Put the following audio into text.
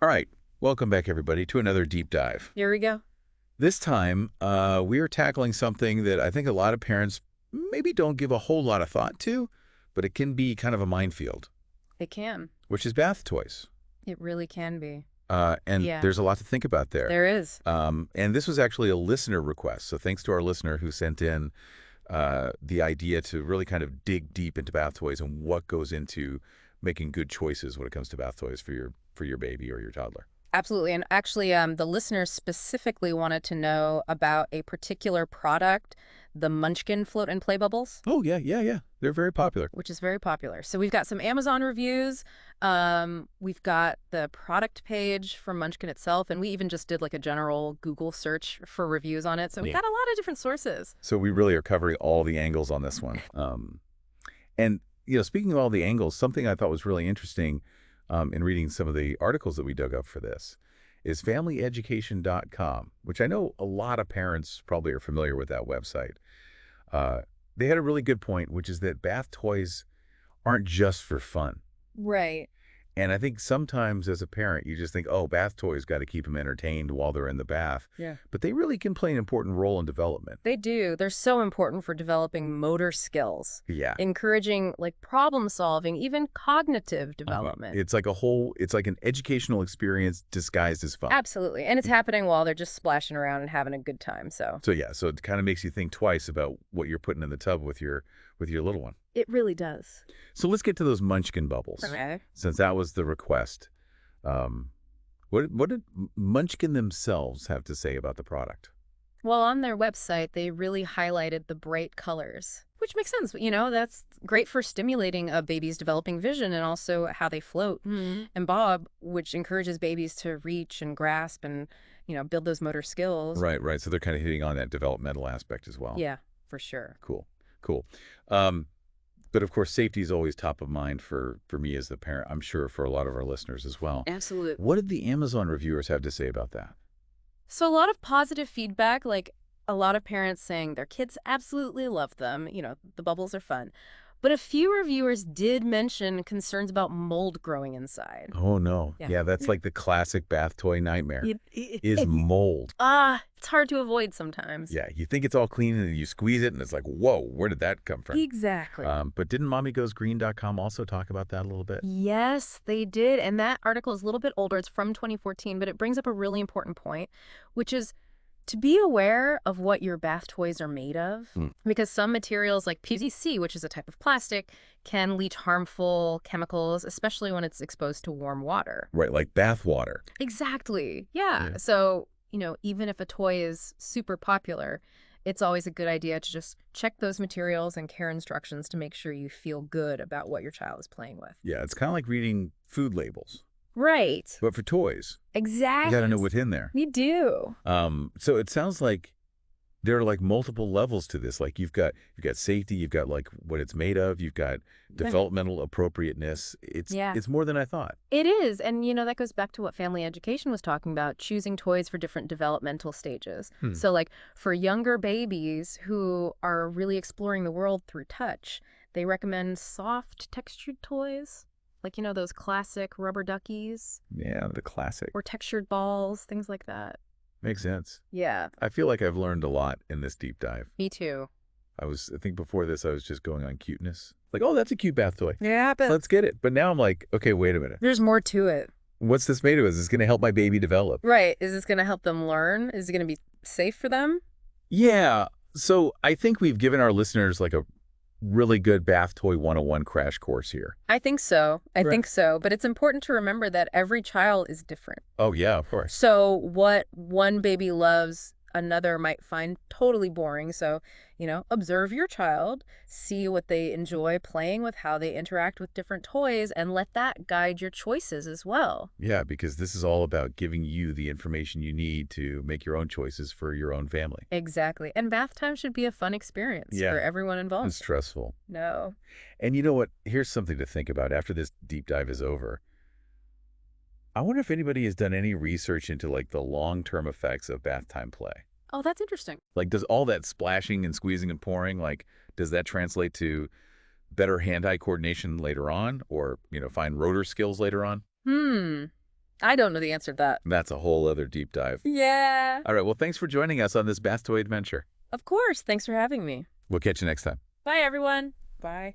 All right, welcome back everybody to another deep dive. Here we go. This time, we are tackling something that I think a lot of parents maybe don't give a whole lot of thought to, but it can be kind of a minefield, It can. which is bath toys. It really can be. And Yeah. there's a lot to think about there. There is. And this was actually a listener request, so thanks to our listener who sent in the idea to really kind of dig deep into bath toys and what goes into making good choices when it comes to bath toys for your baby or your toddler. Absolutely. And actually, the listeners specifically wanted to know about a particular product, the Munchkin float and play bubbles, Oh, yeah. They're very popular. which is very popular. So we've got some Amazon reviews. We've got the product page from Munchkin itself, and we even just did like a general Google search for reviews on it. So we Yeah. got a lot of different sources. So we really are covering all the angles on this one. And, speaking of all the angles, something I thought was really interesting in reading some of the articles that we dug up for this is familyeducation.com, which I know a lot of parents probably are familiar with that website. They had a really good point, which is that bath toys aren't just for fun. Right. And I think sometimes as a parent, you just think, oh, bath toys got to keep them entertained while they're in the bath. Yeah. But they really can play an important role in development. They do. They're so important for developing motor skills, Yeah. encouraging like problem solving, even cognitive development. It's like an educational experience disguised as fun. Absolutely. And it's happening while they're just splashing around and having a good time. So So it kind of makes you think twice about what you're putting in the tub with your little one. it really does. So let's get to those Munchkin bubbles. Okay. Since that was the request. What did Munchkin themselves have to say about the product? Well, on their website, they really highlighted the bright colors, which makes sense. That's great for stimulating a baby's developing vision and also how they float and bob, which encourages babies to reach and grasp and, build those motor skills. Right. So they're kind of hitting on that developmental aspect as well. Yeah, for sure. Cool. But of course, safety is always top of mind for me as the parent. I'm sure for a lot of our listeners as well. Absolutely. What did the Amazon reviewers have to say about that? So a lot of positive feedback, like a lot of parents saying their kids absolutely love them. The bubbles are fun. But a few reviewers did mention concerns about mold growing inside. Oh, no. Yeah. Yeah, that's like the classic bath toy nightmare, It- is mold. it's hard to avoid sometimes. Yeah, you think it's all clean and you squeeze it and it's like, whoa, where did that come from? Exactly. But didn't mommygoesgreen.com also talk about that a little bit? Yes, they did. And that article is a little bit older. It's from 2014, but it brings up a really important point, which is to be aware of what your bath toys are made of, because some materials like PVC, which is a type of plastic, can leach harmful chemicals, especially when it's exposed to warm water. Right, like bath water. Exactly. Yeah. Yeah. So, even if a toy is super popular, it's always a good idea to just check those materials and care instructions to make sure you feel good about what your child is playing with. Yeah, it's kind of like reading food labels, Right. but for toys. Exactly. You got to know what's in there. We do. So it sounds like there are like multiple levels to this. Like you've got safety, you've got like what it's made of, you've got developmental appropriateness. It's more than I thought. It is. And, that goes back to what family education was talking about, choosing toys for different developmental stages. So like for younger babies who are really exploring the world through touch, they recommend soft textured toys. Like, those classic rubber duckies Yeah, the classic. or textured balls, things like that. Makes sense. Yeah, I feel like I've learned a lot in this deep dive. me too. I think before this, I was just going on cuteness. Like, oh, that's a cute bath toy. Yeah, but Let's get it. But now I'm like, okay, wait a minute. there's more to it. What's this made of? Is this going to help my baby develop? Right. Is this going to help them learn? Is it going to be safe for them? Yeah. So I think we've given our listeners like a really good bath toy 101 crash course here. I think so. I Right. think so. But it's important to remember that every child is different. Oh, yeah, of course. So what one baby loves, another might find totally boring. So, observe your child, see what they enjoy playing with, how they interact with different toys, and let that guide your choices as well. Yeah, because this is all about giving you the information you need to make your own choices for your own family. Exactly. And bath time should be a fun experience Yeah. for everyone involved. It's stressful. No. And you know what? Here's something to think about after this deep dive is over. I wonder if anybody has done any research into like the long-term effects of bath time play. Oh, that's interesting. Like, does all that splashing and squeezing and pouring, like, does that translate to better hand-eye coordination later on or, fine rotor skills later on? I don't know the answer to that. That's a whole other deep dive. Yeah. All right, well, thanks for joining us on this bath toy adventure. Of course. Thanks for having me. We'll catch you next time. Bye, everyone. Bye.